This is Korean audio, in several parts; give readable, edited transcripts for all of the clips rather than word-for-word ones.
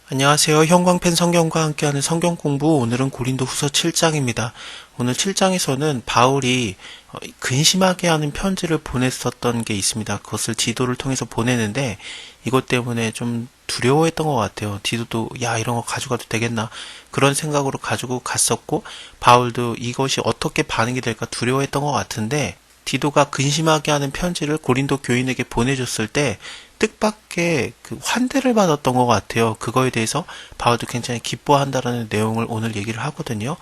안녕하세요. 형광펜 성경과 함께하는 성경 공부, 오늘은 고린도 후서 7장입니다. 오늘 7장에서는 바울이 근심하게 하는 편지를 보냈었던 게 있습니다. 그것을 디도를 통해서 보내는데 이것 때문에 좀 두려워했던 것 같아요. 디도도 야, 이런 거 가져가도 되겠나, 그런 생각으로 가지고 갔었고, 바울도 이것이 어떻게 반응이 될까 두려워했던 것 같은데, 디도가 근심하게 하는 편지를 고린도 교인에게 보내줬을 때 뜻밖의 그 환대를 받았던 것 같아요. 그거에 대해서 바울도 굉장히 기뻐한다라는 내용을 오늘 얘기를 하거든요.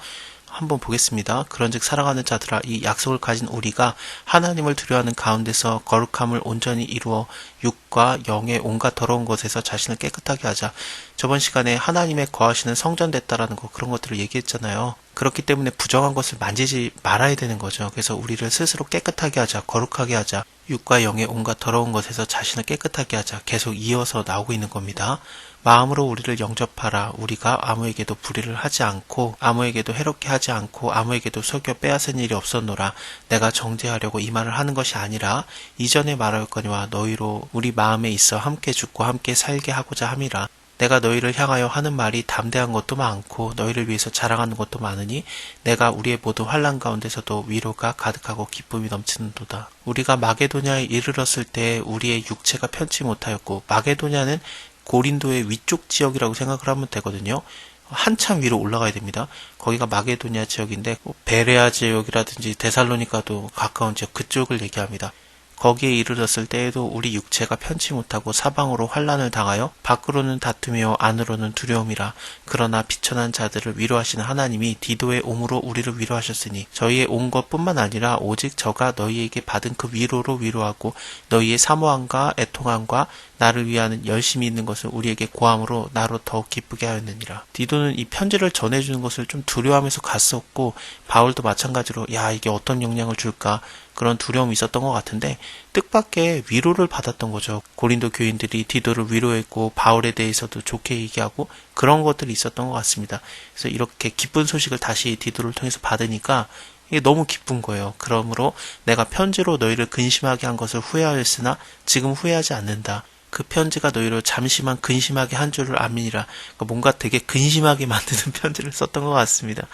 한번 보겠습니다. 그런즉 사랑하는 자들아, 이 약속을 가진 우리가 하나님을 두려워하는 가운데서 거룩함을 온전히 이루어 육과 영의 온갖 더러운 것에서 자신을 깨끗하게 하자. 저번 시간에 하나님의 거하시는 성전 됐다라는 거, 그런 것들을 얘기했잖아요. 그렇기 때문에 부정한 것을 만지지 말아야 되는 거죠. 그래서 우리를 스스로 깨끗하게 하자, 거룩하게 하자, 육과 영의 온갖 더러운 것에서 자신을 깨끗하게 하자, 계속 이어서 나오고 있는 겁니다. 마음으로 우리를 영접하라. 우리가 아무에게도 불의를 하지 않고 아무에게도 해롭게 하지 않고 아무에게도 속여 빼앗은 일이 없었노라. 내가 정죄하려고 이 말을 하는 것이 아니라 이전에 말하였거니와 너희로 우리 마음에 있어 함께 죽고 함께 살게 하고자 함이라. 내가 너희를 향하여 하는 말이 담대한 것도 많고 너희를 위해서 자랑하는 것도 많으니 내가 우리의 모든 환난 가운데서도 위로가 가득하고 기쁨이 넘치는도다. 우리가 마게도냐에 이르렀을 때 우리의 육체가 편치 못하였고, 마게도냐는 고린도의 위쪽 지역이라고 생각을 하면 되거든요. 한참 위로 올라가야 됩니다. 거기가 마게도냐 지역인데 베레아 지역이라든지 데살로니가도 가까운 지역, 그쪽을 얘기합니다. 거기에 이르렀을 때에도 우리 육체가 편치 못하고 사방으로 환난을 당하여 밖으로는 다투며 안으로는 두려움이라. 그러나 비천한 자들을 위로하시는 하나님이 디도의 옴으로 우리를 위로하셨으니 저희의 온 것뿐만 아니라 오직 저가 너희에게 받은 그 위로로 위로하고 너희의 사모함과 애통함과 나를 위하는 열심히 있는 것을 우리에게 고함으로 나로 더욱 기쁘게 하였느니라. 디도는 이 편지를 전해주는 것을 좀 두려워하면서 갔었고, 바울도 마찬가지로 야, 이게 어떤 영향을 줄까, 그런 두려움이 있었던 것 같은데 뜻밖의 위로를 받았던 거죠. 고린도 교인들이 디도를 위로했고 바울에 대해서도 좋게 얘기하고 그런 것들이 있었던 것 같습니다. 그래서 이렇게 기쁜 소식을 다시 디도를 통해서 받으니까 이게 너무 기쁜 거예요. 그러므로 내가 편지로 너희를 근심하게 한 것을 후회하였으나 지금 후회하지 않는다. 그 편지가 너희를 잠시만 근심하게 한 줄을 아미니라. 그러니까 뭔가 되게 근심하게 만드는 편지를 썼던 것 같습니다.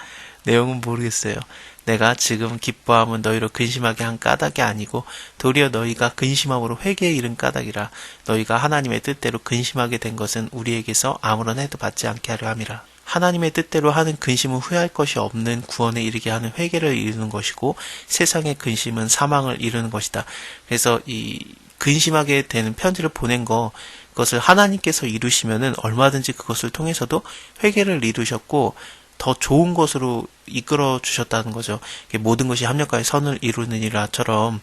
내용은 모르겠어요. 내가 지금 기뻐함은 너희로 근심하게 한 까닭이 아니고 도리어 너희가 근심함으로 회개에 이른 까닭이라. 너희가 하나님의 뜻대로 근심하게 된 것은 우리에게서 아무런 해도 받지 않게 하려 함이라. 하나님의 뜻대로 하는 근심은 후회할 것이 없는 구원에 이르게 하는 회개를 이루는 것이고, 세상의 근심은 사망을 이루는 것이다. 그래서 이 근심하게 되는 편지를 보낸 그것을 하나님께서 이루시면은 얼마든지 그것을 통해서도 회개를 이루셨고 더 좋은 것으로 이끌어 주셨다는 거죠. 모든 것이 합력하여 선을 이루느니라처럼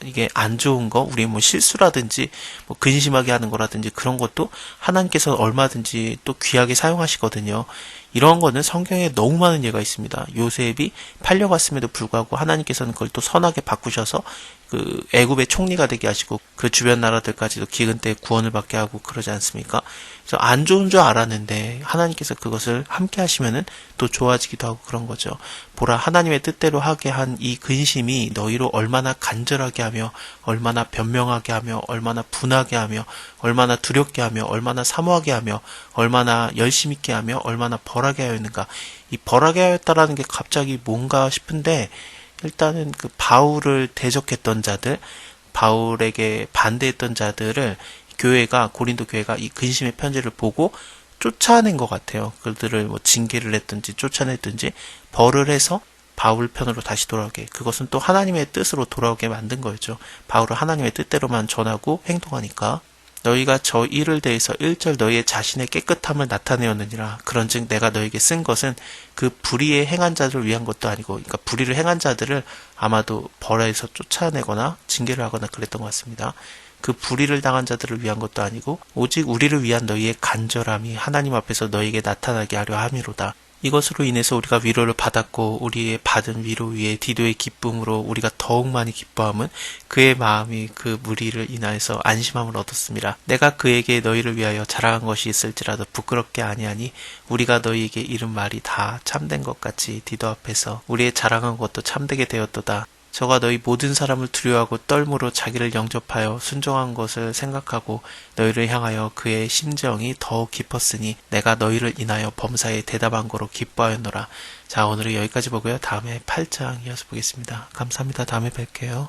이게 안 좋은 거, 우리 뭐 실수라든지 뭐 근심하게 하는 거라든지 그런 것도 하나님께서 얼마든지 또 귀하게 사용하시거든요. 이런 거는 성경에 너무 많은 예가 있습니다. 요셉이 팔려갔음에도 불구하고 하나님께서는 그걸 또 선하게 바꾸셔서 그 애굽의 총리가 되게 하시고 그 주변 나라들까지도 기근 때 구원을 받게 하고 그러지 않습니까? 그래서 안 좋은 줄 알았는데 하나님께서 그것을 함께 하시면은 또 좋아지기도 하고 그런 거죠. 보라, 하나님의 뜻대로 하게 한 이 근심이 너희로 얼마나 간절하게 하며 얼마나 변명하게 하며 얼마나 분하게 하며 얼마나 두렵게 하며 얼마나 사모하게 하며 얼마나 열심 있게 하며 얼마나 벌하게 하였는가. 이 벌하게 하였다라는 게 갑자기 뭔가 싶은데, 일단은 그 바울을 대적했던 자들, 바울에게 반대했던 자들을 고린도 교회가 이 근심의 편지를 보고 쫓아낸 것 같아요. 그들을 뭐 징계를 했든지 쫓아냈든지 벌을 해서 바울 편으로 다시 돌아오게, 그것은 또 하나님의 뜻으로 돌아오게 만든 거였죠. 바울은 하나님의 뜻대로만 전하고 행동하니까. 너희가 저 일을 대해서 1절 너희의 자신의 깨끗함을 나타내었느니라. 그런즉 내가 너에게 쓴 것은 그 불의에 행한 자들을 위한 것도 아니고, 그러니까 불의를 행한 자들을 아마도 벌에서 쫓아내거나 징계를 하거나 그랬던 것 같습니다. 그 불의를 당한 자들을 위한 것도 아니고 오직 우리를 위한 너희의 간절함이 하나님 앞에서 너희에게 나타나게 하려 함이로다. 이것으로 인해서 우리가 위로를 받았고 우리의 받은 위로 위에 디도의 기쁨으로 우리가 더욱 많이 기뻐함은 그의 마음이 그 무리를 인하여서 안심함을 얻었습니다. 내가 그에게 너희를 위하여 자랑한 것이 있을지라도 부끄럽게 아니하니 우리가 너희에게 이른 말이 다 참된 것 같이 디도 앞에서 우리의 자랑한 것도 참되게 되었도다. 저가 너희 모든 사람을 두려워하고 떨므로 자기를 영접하여 순종한 것을 생각하고 너희를 향하여 그의 심정이 더욱 깊었으니 내가 너희를 인하여 범사에 대답한 거로 기뻐하였노라. 자, 오늘은 여기까지 보고요. 다음에 8장 이어서 보겠습니다. 감사합니다. 다음에 뵐게요.